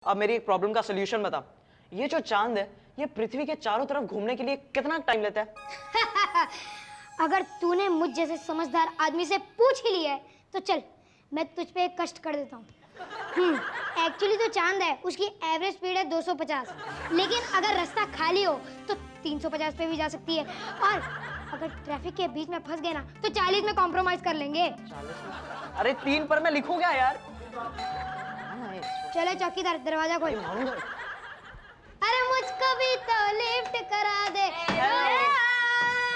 अब मेरी एक प्रॉब्लम का सोल्यूशन बता। ये जो चांद है ये पृथ्वी के चारों तरफ घूमने के लिए कितना टाइम लेता है? अगर तूने मुझ जैसे समझदार आदमी से पूछ ही लिया है तो चल मैं तुझ पे एक कष्ट कर देता हूँ। एक्चुअली तो चांद है उसकी एवरेज स्पीड है 250, लेकिन अगर रास्ता खाली हो तो 350 पे भी जा सकती है, और अगर ट्रैफिक के बीच में फंस गए ना तो 40 में कॉम्प्रोमाइज कर लेंगे। 40 में? अरे 3 पर मैं लिखूं क्या यार? चलो चौकीदार दरवाजा खोल। अरे मुझको भी तो लिफ्ट करा दे।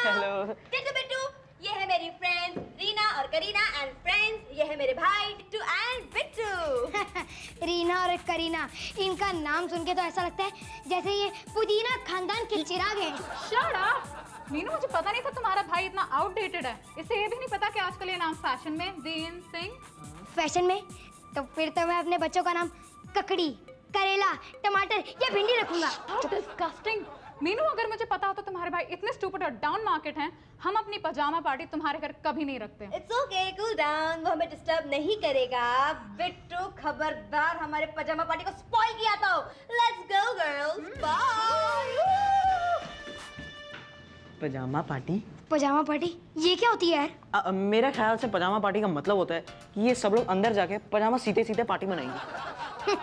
हेलो बिट्टू, ये है मेरी फ्रेंड्स रीना और करीना एंड फ्रेंड्स ये है मेरे भाई बिट्टू एंड बिट्टू। रीना और करीना, इनका नाम सुन के तो ऐसा लगता है जैसे ये पुदीना खानदान के चिराग हैं। शट अप मीनू, मुझे पता नहीं था तुम्हारा भाई इतना आउटडेटेड है। इसे ये भी नहीं पता कि आजकल ये नाम फैशन में दीन सिंह। फैशन में? तो फिर तो मैं अपने बच्चों का नाम ककड़ी, करेला, टमाटर या भिंडी रखूंगा। डिस्गस्टिंग मीनू, अगर मुझे पता होता तुम्हारे भाई इतने स्टूपिड और डाउन मार्केट हैं, हम अपनी पजामा पार्टी तुम्हारे घर कभी नहीं रखते। इट्स ओके, कूल डाउन, वो हमें डिस्टर्ब नहीं करेगा। बिट्टू खबरदार हमारे पजामा पार्टी को स्पॉइल किया तो। Let's go girls, bye. Pyjama party? Pyjama party ये क्या होती है यार? मेरा ख्याल से पजामा पार्टी का मतलब होता है कि ये सब लोग अंदर जाके पजामा सीधे सीधे पार्टी मनाएंगे।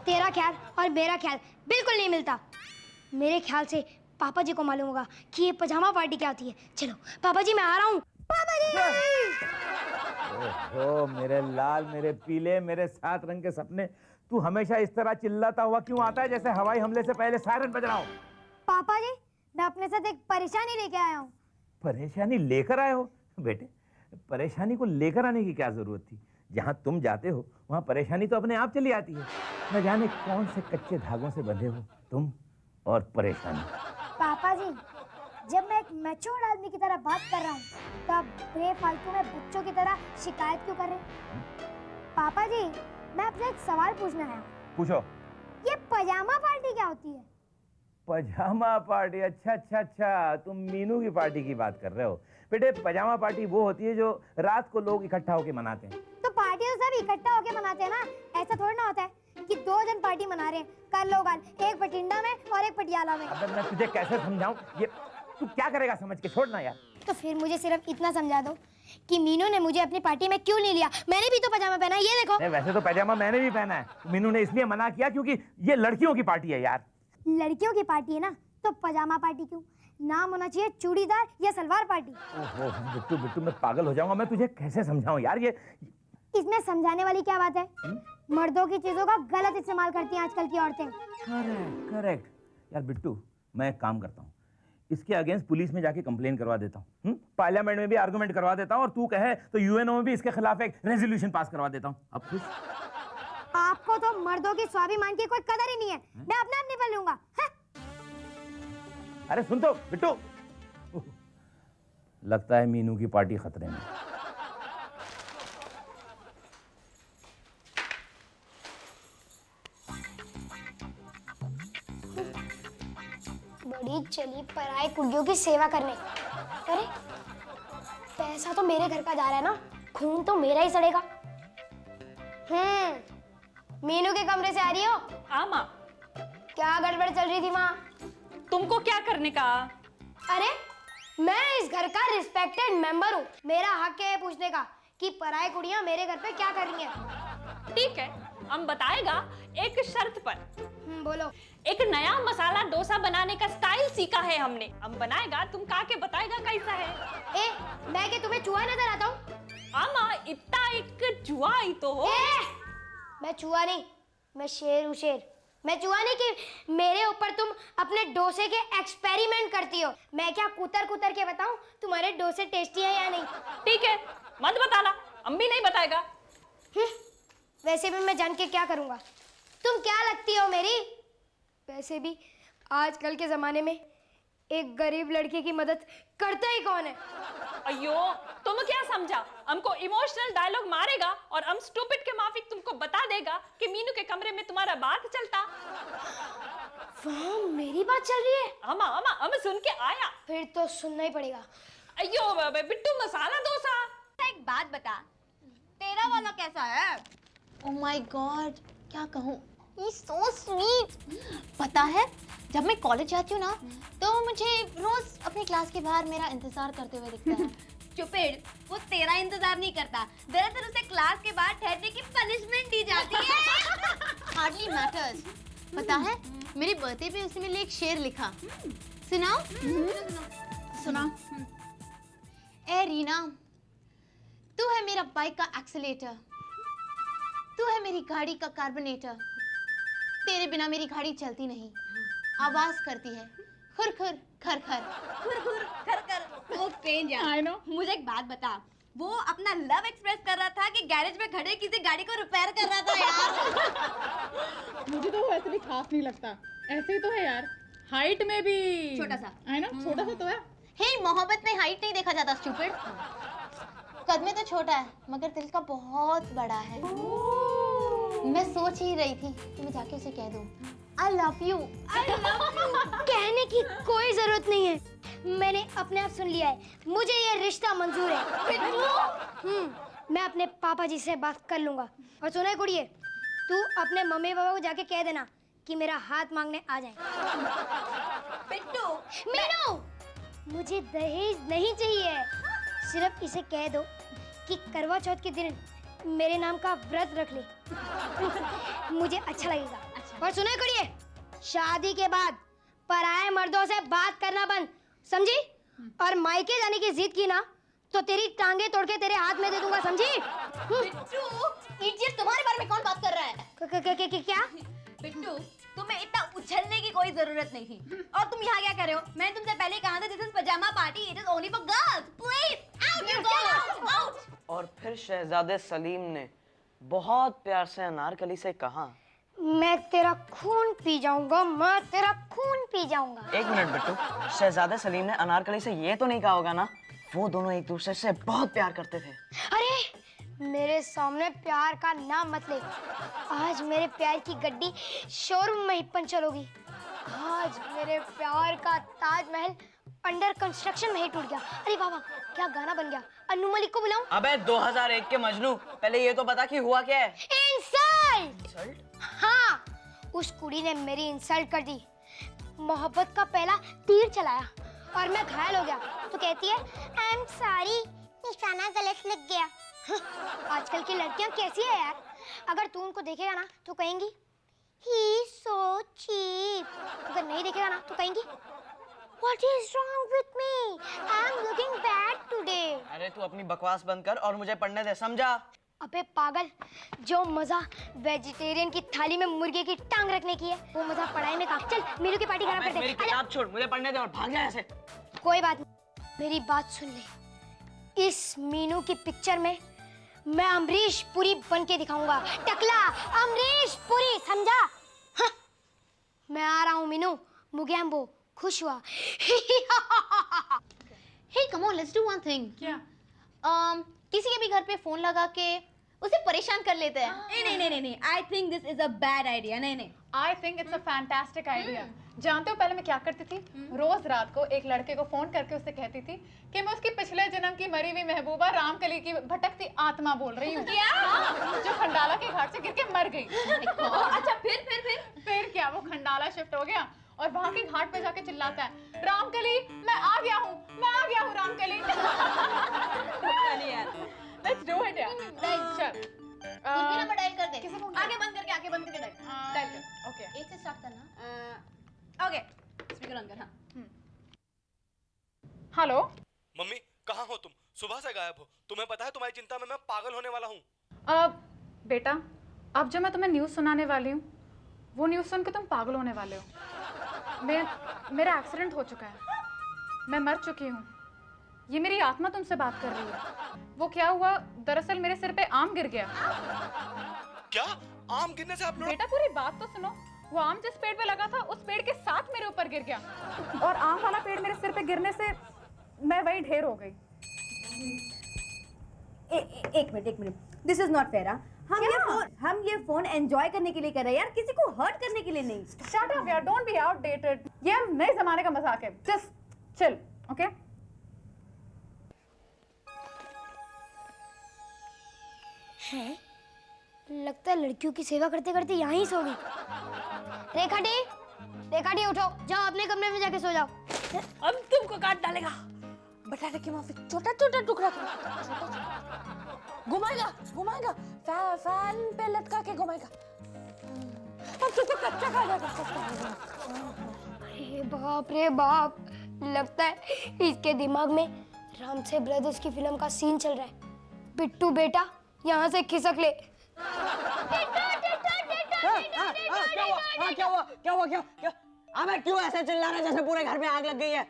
तेरा ख्याल और मेरा ख्याल बिल्कुल नहीं मिलता। मेरे ख्याल से पापा जी को मालूम होगा कि ये पजामा पार्टी क्या होती है। चलो पापा जी मैं आ रहा हूँ। पापा जी! ओहो मेरे लाल, मेरे पीले, मेरे 7 रंग के सपने, तू हमेशा इस तरह चिल्लाता हुआ क्यों आता है जैसे हवाई हमले से पहले सायरन बज रहा हो? पापा जी मैं अपने साथ एक परेशानी लेके आया हूँ। परेशानी लेकर आए हो? बेटे परेशानी को लेकर आने की क्या जरूरत थी? जहाँ तुम जाते हो वहाँ परेशानी तो अपने आप चली आती है। न जाने कौन से कच्चे धागों से बंधे हो तुम और परेशानी। पापा जी जब मैं एक मैच्योर्ड आदमी की तरह बात कर रहा हूँ तो आप बेफालतू में बच्चों की तरह शिकायत क्यों कर रहे हैं? पापा जी मैं आपसे एक सवाल पूछना है। पूछो। ये पजामा पार्टी क्या होती है? पजामा पार्टी? अच्छा अच्छा अच्छा, तुम मीनू की पार्टी की बात कर रहे हो। बेटे पजामा पार्टी वो होती है जो रात को लोग इकट्ठा होके मनाते हैं। तो पार्टी तो सब इकट्ठा होके मनाते हैं ना, ऐसा थोड़ा ना होता है कि 2 जन पार्टी मना रहे हैं। कर लो गाल, एक बठिंडा में और एक पटियाला में। अगर मैं तुझे कैसे समझाऊं, ये तू क्या करेगा समझ के, छोड़ना यार। तो फिर मुझे सिर्फ इतना समझा दो कि मीनू ने मुझे अपनी पार्टी में क्यों नहीं लिया। मैंने भी तो पजामा पहना, ये देखो। नहीं, वैसे तो पजामा मैंने भी पहना है। मीनू ने इसलिए मना किया क्योंकि ये लड़कियों की पार्टी है यार। लड़कियों की पार्टी है ना तो पजामा पार्टी क्यों? नाम होना चाहिए चूड़ीदार या सलवार पार्टी। ओहो बिट्टू बिट्टू मैं पागल हो जाऊंगा। मैं तुझे कैसे समझाऊं यार? ये इसमें समझाने वाली क्या बात है? मर्दों की चीजों का गलत इस्तेमाल करती हैं आजकल की औरतें। करेक्ट करेक्ट यार। बिट्टू मैं एक काम करता हूँ, इसके अगेंस्ट पुलिस में जाके कंप्लेन करवा देता हूँ, पार्लियामेंट में भी आर्गुमेंट करवा देता हूँ, और तू कहे तो यूएनओ में भी इसके खिलाफ एक रेजोल्यूशन पास करवा देता हूँ। अब खुश? आपको तो मर्दों की स्वाभिमान की कोई कदर ही नहीं है। मैं अपने आप निपल लूंगा। अरे सुन तो बिट्टू, लगता है मीनू की पार्टी खतरे में। बड़ी चली पराई कुड़ियों की सेवा करने। अरे पैसा तो मेरे घर का जा रहा है ना, खून तो मेरा ही सड़ेगा। मीनू के कमरे से आ रही हो? हाँ माँ। क्या गड़बड़ चल रही थी वहाँ? तुमको क्या करने का? अरे मैं इस घर का रिस्पेक्टेड मेंबर हूँ। मेरा हक है पूछने का कि पराई कुड़ियाँ मेरे घर पे क्या कर रही हैं। ठीक है, हम बताएगा एक शर्त पर। बोलो। एक नया मसाला डोसा बनाने का स्टाइल सीखा है हमने, हम बनाएगा, तुम खा के बताएगा कैसा है। ए, मैं क्या तुम्हें चूहा नजर आता हूँ? आमा इतना एक चूहा ही तो हो। मैं चूहा नहीं, मैं शेर हूँ शेर। मैं चूहा नहीं कि मेरे ऊपर तुम अपने डोसे के एक्सपेरिमेंट करती हो। मैं क्या कुतर कुतर के बताऊं तुम्हारे डोसे टेस्टी है या नहीं? ठीक है, मत बताना, हम भी नहीं बताएगा। वैसे भी मैं जान के क्या करूंगा? तुम क्या लगती हो मेरी? वैसे भी आजकल के जमाने में एक गरीब लड़के की मदद करता ही कौन है? अयो, तुम क्या समझा? हमको इमोशनल डायलॉग मारेगा और हम स्टूपिड के माफिक तुमको बता देगा कि मीनू के कमरे में तुम्हारा बात चलता। वाह, मेरी बात चल रही है? अमा अमा हम सुन के आया। फिर तो सुनना ही पड़ेगा। अयो बिट्टू मसाला डोसा। एक बात बता, तेरा वाला कैसा है? ओह माय गॉड, क्या कहूँ? He's so sweet. पता है जब मैं कॉलेज जाती हूँ ना तो मुझे रोज अपनी क्लास के बाहर मेरा इंतजार करते हुए दिखता है। स्टूपिड, वो तेरा इंतजार नहीं करता, दरअसल उसे क्लास के बाद ठहरने की पनिशमेंट दी जाती है। Hardly matters. पता है मेरे बर्थडे पे उसने मेरे लिए एक शेर लिखा। सुनाओ? सुना। ए रीना, तू है मेरा बाइक का एक्सीलेटर, तू है मेरी गाड़ी का कार्बोनेटर, तेरे बिना मेरी गाड़ी चलती नहीं, आवाज करती है खुर खुर खर खर। खुर खुर खर खर। वो पेन यार। I know. मुझे एक बात बता, वो अपना लव एक्सप्रेस कर रहा था कि गैरेज में खड़े किसी गाड़ी को रिपेयर कर रहा था यार? मुझे तो वो ऐसे भी खास नहीं लगता, ऐसे ही तो है यार, हाइट में भी छोटा सा। है ना, छोटा सा तो है। हे, मोहब्बत में हाइट नहीं देखा जाता स्टूपिड। कद में तो छोटा है मगर दिल का बहुत बड़ा है। मैं सोच ही रही थी कि मैं जाके उसे कह दूं I love you. कहने की कोई जरूरत नहीं है, मैंने अपने आप सुन लिया है, मुझे ये रिश्ता मंजूर है। मैं अपने पापा जी से बात कर लूंगा। और सुना है कुड़िए, तू अपने मम्मी पापा को जाके कह देना कि मेरा हाथ मांगने आ जाए। पिट्टू, मीनू, मुझे दहेज नहीं चाहिए, सिर्फ इसे कह दो कि करवा चौथ के दिन मेरे नाम का व्रत रख ले। मुझे अच्छा लगेगा। और सुने करिए, शादी के बाद पराये मर्दों से बात करना बंद, समझी? और मायके जाने की जिद की ना तो तेरी टांगे तोड़ के तेरे हाथ में दे दूंगा, समझी? पिट्टू, इडियट, तुम्हारे बारे में कौन बात कर रहा है? क्या? पिट्टू, तुम्हें इतना उछलने की कोई जरूरत नहीं थी। और तुम यहाँ क्या कर रहे हो? मैंने तुमसे पहले कहा था this is pyjama party, it is only for girls. Please out you go, out. और फिर शहजादे सलीम ने बहुत प्यार से अनारकली से कहा, मैं तेरा खून पी जाऊंगा, मैं तेरा खून पी जाऊंगा। एक मिनट बिट्टू, शहजादे सलीम ने अनारकली से ये तो नहीं कहा होगा ना वो दोनों एक दूसरे से बहुत प्यार करते थे? अरे मेरे सामने प्यार का नाम मत ले, आज मेरे प्यार की गड्डी शोरूम में ही पंचर होगी। आज मेरे प्यार का ताजमहल अंडर कंस्ट्रक्शन में ही टूट गया। अरे बाबा, क्या गाना बन गया। अन्नू मलिक को बुलाऊं? अबे 2001 के मजनू, पहले ये तो बता कि हुआ क्या है। इंसल्ट। हाँ, उस कुड़ी ने मेरी इंसल्ट कर दी, मोहब्बत का पहला तीर चलाया और मैं घायल हो गया तो कहती है आई एम सॉरी, निशाना गलत लग गया। आजकल की लड़कियां कैसी है यार, अगर तू उनको देखेगा ना तो कहेंगी ही सो चीप, अगर नहीं देखेगा ना तो कहेंगी What is wrong with me? I'm looking bad today. अरे तू अपनी बकवास बंद कर और मुझे पढ़ने दे, समझा? अबे पागल, जो मजा वेजिटेरियन की थाली में मुर्गे की टांग रखने की है वो मजा पढ़ाई में कहाँ? चल मीनू की पार्टी खराब कर दे। मेरी किताब छोड़, मुझे पढ़ने दे और भाग जा ऐसे। कोई बात नहीं, मेरी बात सुन ले, इस मीनू की पिक्चर में मैं अमरीश पुरी बन के दिखाऊंगा। टकला अमरीश पुरी, समझा? हाँ। मैं आ रहा हूँ मीनू, मुगैम्बो, खुश हुआ। Hey, come on, let's do one thing. क्या? किसी के भी घर पे फोन लगा के उसे परेशान कर लेते हैं। नहीं, I think this is a bad idea। नहीं। I think it's a fantastic idea. जानते हो पहले मैं क्या करती थी? रोज रात को एक लड़के को फोन करके उससे कहती थी कि मैं उसकी पिछले जन्म की मरी हुई महबूबा रामकली की भटकती आत्मा बोल रही हूँ। क्या? जो खंडाला के घाट से गिर के मर गई। अच्छा फिर क्या, वो खंडाला शिफ्ट हो गया और वहाँ के घाट पे जाके चिल्लाता है, रामकली मैं आ गया हूँ रामकली। Let's do it यार। चल। नंबर डायल कर दे। किसी को आगे बंद करके डायल कर। ओके। एक से स्टार्ट करना। ओके, स्पीकर ऑन कर। हाँ। हेलो। मम्मी कहाँ हो तुम? सुबह से गायब हो। तुम्हें पता है तुम्हारी चिंता में मैं पागल होने वाला हूँ। बेटा, अब जो मैं तुम्हें न्यूज़ सुनाने वाली हूँ वो न्यूज़ सुन के तुम पागल होने वाले हो। मेरा एक्सीडेंट हो चुका है, मैं मर चुकी हूँ। ये मेरी आत्मा तुमसे बात कर रही है। वो क्या हुआ, दरअसल मेरे सिर पे आम गिर गया। क्या? आम गिरने से आप लोग? बेटा पूरी बात तो सुनो। वो आम जिस पेड़ पे लगा था उस पेड़ के साथ मेरे ऊपर गिर गया और आम वाला पेड़ मेरे सिर पे गिरने से मैं वही ढेर हो गई। एक minute, this is not fair. हम ये फोन एंजॉय करने के लिए कर रहे हैं यार, किसी को हर्ट करने के लिए नहीं। शट अप यार, डोंट बी आउटडेटेड। ये नए जमाने का मजाक है, जस्ट चिल, ओके? है लगता है लड़कियों की सेवा करते करते यहाँ ही सो गई। रेखा डी उठो, जाओ अपने कमरे में जाके सो जाओ। अब तुमको काट डालेगा। बटाटे की माफी छोटा छोटा टुकड़ा घुमाएगा घुमाएगा, फैन पे लटका के घुमाएगा। अब तुमको कच्चा खा जाएगा। अरे बाप रे बाप, लगता है इसके दिमाग में रामसे ब्रदर्स की फिल्म का सीन चल रहा है। बिट्टू बेटा यहाँ से खिसक ले। क्या? अबे क्यों ऐसे चिल्ला रहे जैसे पूरे घर में आग लग गई है?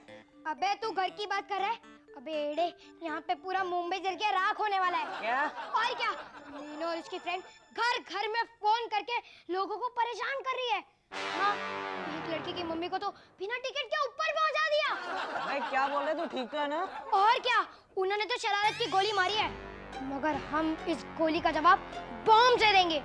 अबे तू घर की बात कर रहा है? अबे एड़े, यहाँ पे पूरा मुंबई जल के राख होने वाला है। क्या? और क्या, मीनू और उसकी फ्रेंड घर घर में फोन करके लोगों को परेशान कर रही है। हाँ, एक लड़की की मम्मी को तो बिना टिकट के ऊपर पहुंचा दिया। भाई क्या बोल रहे, तू ठीक तो है ना? और क्या, उन्होंने तो शरारत की गोली मारी है, मगर हम इस गोली का जवाब बॉम्ब से देंगे।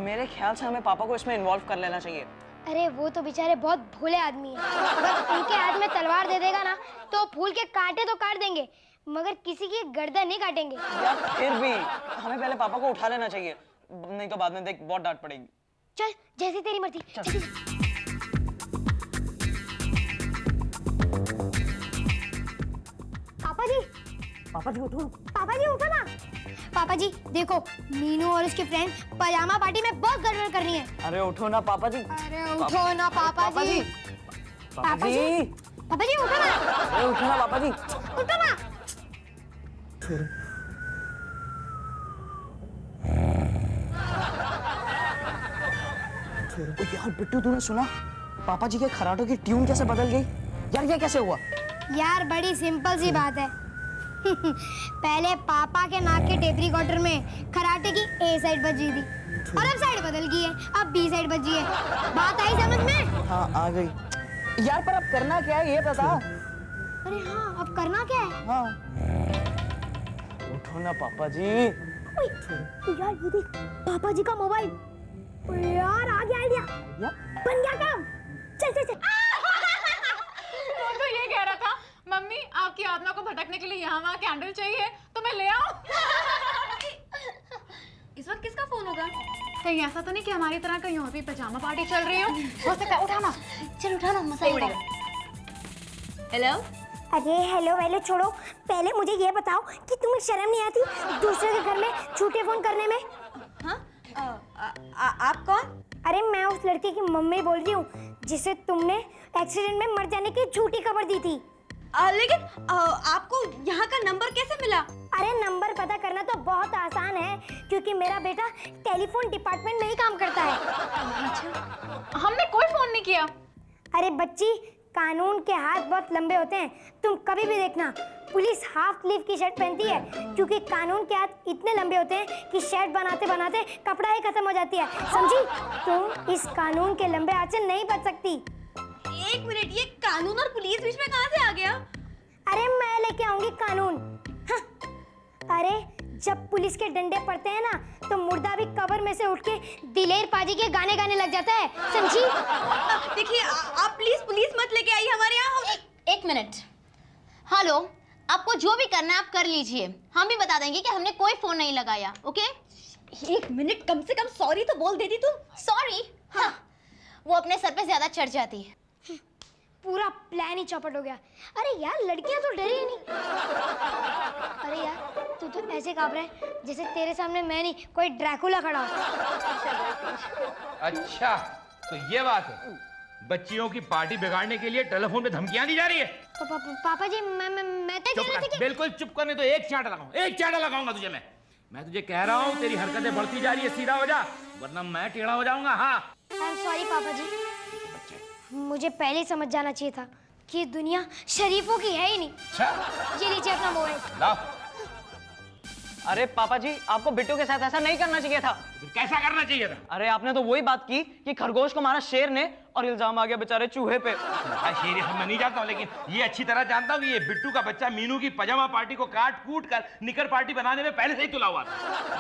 मेरे ख्याल से हमें पापा को इसमें इन्वॉल्व कर लेना चाहिए। अरे वो तो बेचारे बहुत भोले आदमी हैं। अगर उनके हाथ में तलवार दे देगा ना तो फूल के कांटे तो काट देंगे, मगर किसी की गर्दन नहीं काटेंगे। यार फिर भी हमें पहले पापा को उठा लेना चाहिए, नहीं तो बाद में देख बहुत डांट पड़ेगी। चल, जैसी तेरी मर्जी। चल। पापा जी उठो। पापा जी उठो ना। पापा जी देखो, मीनू और उसकी फ्रेंड पजामा पार्टी में बहुत गड़बड़ कर रही है। अरे उठो ना पापा जी। अरे उठो ना पापा जी। पापा जी पापा जी उठो ना। अरे उठो ना पापा जी। उठो ना। यार बिट्टू, तूने सुना पापा जी के खराटों की ट्यून कैसे बदल गई? यार ये कैसे हुआ? यार बड़ी सिंपल सी बात है। पहले पापा के नाक के टेप रिकॉर्डर में खराटे की ए साइड बजी थी और अब साइड बदल गई है, अब बी साइड बजी है। बात आई समझ में? हाँ आ गई। यार पर अब करना क्या है ये बता। अरे हाँ, अब करना क्या है? हाँ उठो ना पापा जी। यार ये देख, पापा जी का मोबाइल। यार आ गया आइडिया, बन गया काम। चल चल चल। वो तो ये कह रहा था, मम्मी आपकी आत्मा को भटकने के लिए यहाँ वहाँ कैंडल चाहिए तो मैं ले आऊं। इस वक्त किसका फोन होगा? कहीं ऐसा तो नहीं कि हमारी तरह कहीं और भी पजामा पार्टी चल रही हो सकता है। उठाना, चल उठाना, मसा ही उड़ेगा। हेलो। अरे हेलो वेलो छोड़ो, पहले मुझे ये बताओ कि तुम्हें शर्म नहीं आती दूसरे के घर में झूठे फोन करने में? हाँ? आप कौन? अरे मैं उस लड़के की मम्मी बोल रही हूँ जिसे तुमने एक्सीडेंट में मर जाने की झूठी खबर दी थी। लेकिन आपको यहाँ का नंबर कैसे मिला? अरे नंबर पता करना तो बहुत आसान है, क्योंकि मेरा बेटा टेलीफोन डिपार्टमेंट में ही काम करता है। अच्छा, हमने कोई फोन नहीं किया। अरे बच्ची, कानून के हाथ बहुत लंबे होते हैं, तुम कभी भी देखना। पुलिस हाफ स्लीव की शर्ट पहनती है क्योंकि कानून के हाथ इतने लंबे होते हैं कि शर्ट बनाते बनाते कपड़ा ही खत्म हो जाती है, समझी? तुम इस कानून के लंबे हाथ से नहीं बच सकती। एक मिनट, ये कानून और पुलिस बीच में कहाँ से आ गया? अरे मैं लेके आऊंगी कानून। हाँ। अरे जब पुलिस के डंडे पड़ते हैं ना तो मुर्दा भी कब्र में से उठ के दिलेर पाजी के गाने गाने लग जाता है, समझी? देखिए आप प्लीज पुलिस मत लेके आइए हमारे यहाँ। एक मिनट। हेलो, आपको जो भी करना है आप कर लीजिए, हम भी बता देंगे कि हमने कोई फोन नहीं लगाया। ओके? एक मिनट, कम से कम सॉरी तो बोल देती तुम। सॉरी? हाँ, वो अपने सर पे ज्यादा चढ़ जाती है। पूरा प्लान ही चौपट हो गया। अरे यार लड़कियां तो डरी ही नहीं। अरे यार तू तो ऐसे कांप रहा है जैसे तेरे सामने मैं नहीं कोई ड्रैकुला खड़ा हो। अच्छा तो ये बात है, बच्चियों की पार्टी बिगाड़ने के लिए टेलीफोन पे धमकियां दी जा रही है। पापा जी मैं तो कह रही थी कि बिल्कुल चुप करने तो एक चांटा लगाऊंगा तुझे मैं तुझे कह रहा हूँ, तेरी हरकतें बढ़ती जा रही है, सीधा हो जा वरना मैं टेढ़ा हो जाऊंगा। हाँ आई एम सॉरी पापा जी, मुझे पहले ही समझ जाना चाहिए था कि ये दुनिया शरीफों की है ही नहीं। अच्छा ये लीजिए अपना मोबाइल। लाओ। अरे पापा जी, आपको बिट्टू के साथ ऐसा नहीं करना चाहिए था। फिर कैसा करना चाहिए था? अरे आपने तो वही बात की कि खरगोश को मारा शेर ने और इल्जाम आ गया बेचारे चूहे पे। शेर ये सब मैं नहीं जानता हूँ, लेकिन ये अच्छी तरह जानता हूँ कि ये बिट्टू का बच्चा मीनू की पजामा पार्टी को काट कूट कर निकर पार्टी बनाने में पहले से ही तुला हुआ था।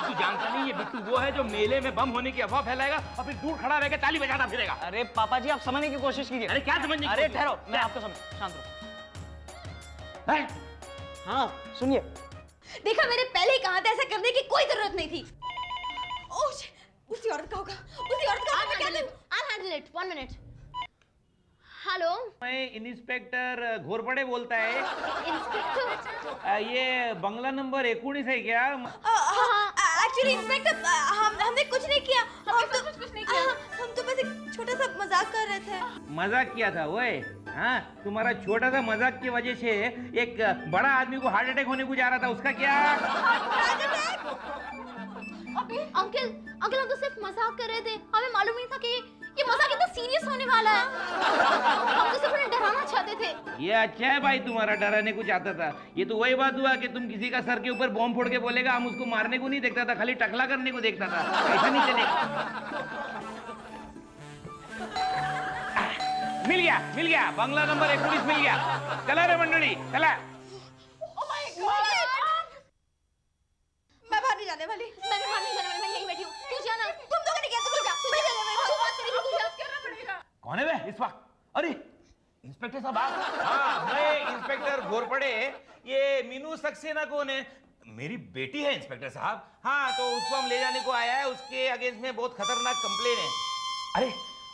तू जानता नहीं ये बिट्टू वो है जो मेले में बम होने की अफवाह फैलाएगा और फिर दूर खड़ा रहकर ताली बजाता फिरेगा। अरे पापा जी, आप समझने की कोशिश कीजिए। अरे क्या समझने की अरे कोशिश? ठहरो, मैं आपको समझ, शांत रहो। हाँ सुनिए। देखा, मैंने पहले ही कहा था ऐसा करने की कोई जरूरत नहीं थी। ओह उसी औरत का होगा, उसी औरत का होगा, मैं कहती हूँ। I'll handle it. 1 minute. Hello मैं इंस्पेक्टर घोरपड़े बोलता है। इंस्पेक्टर। ये बंगला नंबर 19 है क्या? एक्चुअली इंस्पेक्टर हमने कुछ नहीं किया, हम तो बस एक छोटा सा मजाक कर रहे थे। मजाक किया था ओए? हाँ, तुम्हारा छोटा सा मजाक की वजह से एक बड़ा आदमी को हार्ट अटैक होने को जा रहा था, उसका क्या? अंकल अंकल हम तो सिर्फ मजाक कर रहे थे, हमें मालूम नहीं था कि ये मजाक इतना सीरियस होने वाला है। हम तो सिर्फ उन्हें डराना चाहते थे। ये अच्छा है भाई, तुम्हारा डराने को चाहता था। ये तो वही बात हुआ कि तुम किसी का सर के ऊपर बॉम्ब फोड़ के बोलेगा, हम उसको मारने को नहीं देखता था, खाली टकला करने को देखता था। ऐसा नहीं चलेगा। मिल गया बंगला नंबर 19 मिल गया। चला रे मंडली चला। मैं बाहर नहीं जाने वाली। मैं भी बाहर नहीं जाने वाली, मैं यहीं बैठी हूँ। तू जाना। तुम दोनों नहीं गया, तुम जा। मैं जाने वाली। तू बात करेगी, तुझे आज करना पड़ेगा। कौन है बे इस वक्त? अरे इंस्पेक्टर साहब आप? हाँ, मैं इंस्पेक्टर घोरपड़े। ये मीनू सक्सेना कौन है? मेरी बेटी है इंस्पेक्टर साहब। हाँ, तो उसको हम ले जाने को आया है, उसके अगेंस्ट में बहुत खतरनाक कंप्लेन है।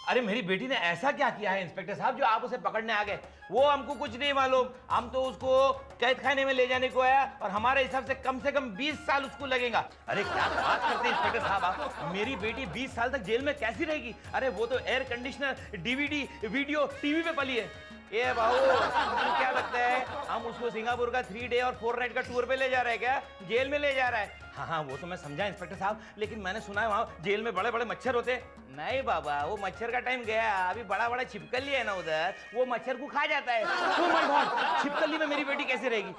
अरे मेरी बेटी ने ऐसा क्या किया है इंस्पेक्टर साहब जो आप उसे पकड़ने आ गए? वो हमको कुछ नहीं मालूम, हम तो उसको कैद खाने में ले जाने को आया और हमारे हिसाब से कम 20 साल उसको लगेगा। अरे क्या बात करते हैं इंस्पेक्टर साहब आप? मेरी बेटी 20 साल तक जेल में कैसी रहेगी? अरे वो तो air conditioner, DVD, video, TV पे पली है। ये बाबू, तुमको क्या लगता है हम उसको सिंगापुर का 3 डे और 4 नाइट का टूर पे ले जा रहे हैं क्या? जेल में ले जा रहा है। हाँ, वो तो मैं समझा इंस्पेक्टर साहब, लेकिन मैंने सुना है वहाँ जेल में बड़े बड़े मच्छर होते हैं। नहीं बाबा, वो मच्छर का टाइम गया। अभी बड़ा बड़ा छिपकली है ना उधर, वो मच्छर को खा जाता है। Oh my God, छिपकली में मेरी बेटी कैसे रहेगी?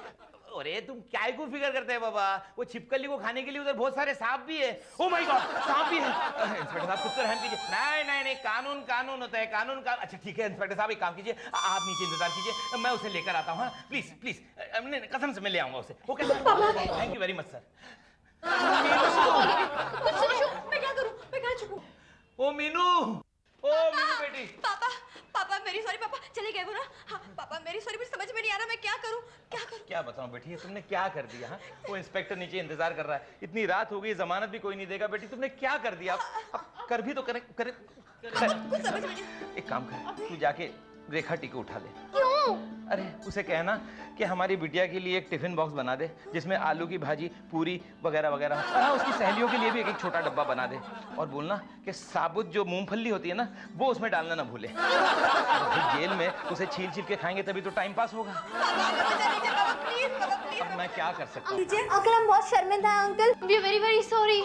अरे तुम क्या को फिक्र करते हैं बाबा? वो छिपकली को खाने के लिए उधर बहुत सारे सांप भी है। ओ माय गॉड, सांप भी है। इंस्पेक्टर साहब कुछ तो रहम कीजिए। नहीं, कानून होता है, कानून का। अच्छा ठीक है इंस्पेक्टर साहब, एक काम कीजिए, आप नीचे इंतजार कीजिए, मैं उसे लेकर आता हूँ। प्लीज कसम से मैं ले आऊंगा उसे। Okay, thank you very much sir. मैं क्या करूं? मैं कहाँ छुपूं? ओ मीनू बेटी। पापा मेरी सॉरी पापा, चले गए वो ना। हाँ पापा मेरी सॉरी, मुझे समझ में नहीं आ रहा मैं क्या करूं। क्या बताऊं बेटी, तुमने क्या कर दिया? हाँ, वो इंस्पेक्टर नीचे इंतजार कर रहा है, इतनी रात हो गई, जमानत भी कोई नहीं देगा। बेटी तुमने क्या कर दिया? अब कर भी तो करे। कुछ समझ में नहीं। एक काम कर, तू जाके रेखा टी को उठा दे। क्यों? अरे उसे कहना कि हमारी बिटिया के लिए एक टिफिन बॉक्स बना दे जिसमें आलू की भाजी, पूरी वगैरह वगैरह। हाँ, उसकी सहेलियों के लिए भी एक छोटा डब्बा बना दे और बोलना कि साबुत जो मूंगफली होती है ना, वो उसमें डालना ना भूले। जेल में उसे छील के खाएंगे तभी तो टाइम पास होगा। अब मैं क्या कर सकता हूँ? अंकल हम बहुत शर्मिंदा हैं uncle. We are very very sorry.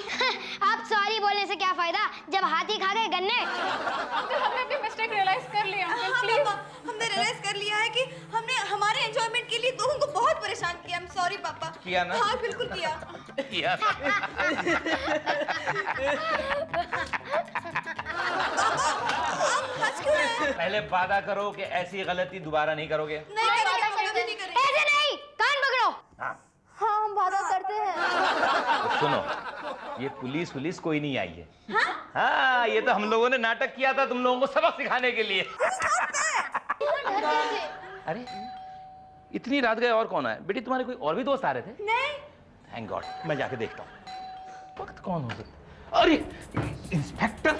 आप सॉरी बोलने से क्या फायदा जब हाथी खा गए गन्ने। अंकल हमने अपनी मिस्टेक रियलाइज कर लिया अंकल, प्लीज। हमने रियलाइज कर लिया है कि हमने हमारे एंजॉयमेंट के लिए तुम को बहुत परेशान किया। I'm sorry पापा। किया ना? हाँ बिल्कुल किया। आप हंस क्यों रहे हैं? पहले वादा करो कि ऐसी गलती दोबारा नहीं करोगे। नहीं करेंगे, हम कभी नहीं करेंगे। ऐसे नहीं, कान पकड़ो। हाँ, हाँ हम वादा करते हैं। तो सुनो, ये पुलिस कोई नहीं आई है। हाँ, ये तो हम लोगों ने नाटक किया था तुम लोगों को सबक सिखाने के लिए। अरे इतनी रात गए और कौन आया? बेटी तुम्हारे कोई और भी दोस्त आ रहे थे? नहीं। थैंक गॉड, मैं जाके देखता हूँ वक्त कौन हो सकता। अरे इंस्पेक्टर।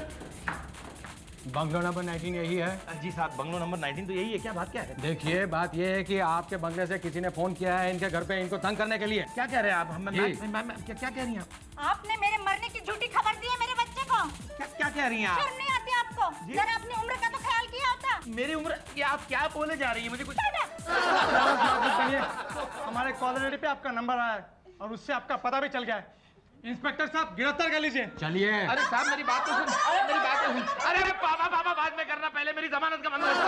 बंगलो नंबर 19 यही है। जी साहब, बंगलो नंबर 19 तो यही है। क्या बात क्या है? देखिए बात ये है कि आपके बंगले से किसी ने फोन किया है इनके घर पे इनको तंग करने के लिए। क्या कह रहे हैं आप? जी। क्या कह रही हैं आप? आपने मेरे मरने की झूठी खबर दी है मेरे बच्चे को। क्या कह रही हैं आप? शर्म नहीं आती आपको? जरा अपनी उम्र का तो ख्याल किया होता। मेरी उम्र? ये आप क्या बोले जा रही है? मुझे कुछ हमारे कॉल रेडी पे आपका नंबर आया है और उससे आपका पता भी चल गया है। इंस्पेक्टर साहब गिरफ्तार कर लीजिए। चलिए। अरे साहब मेरी बात तो सुन, मेरी बात तो सुन। अरे पापा बाद में करना, पहले मेरी जमानत का बंदोबस्त।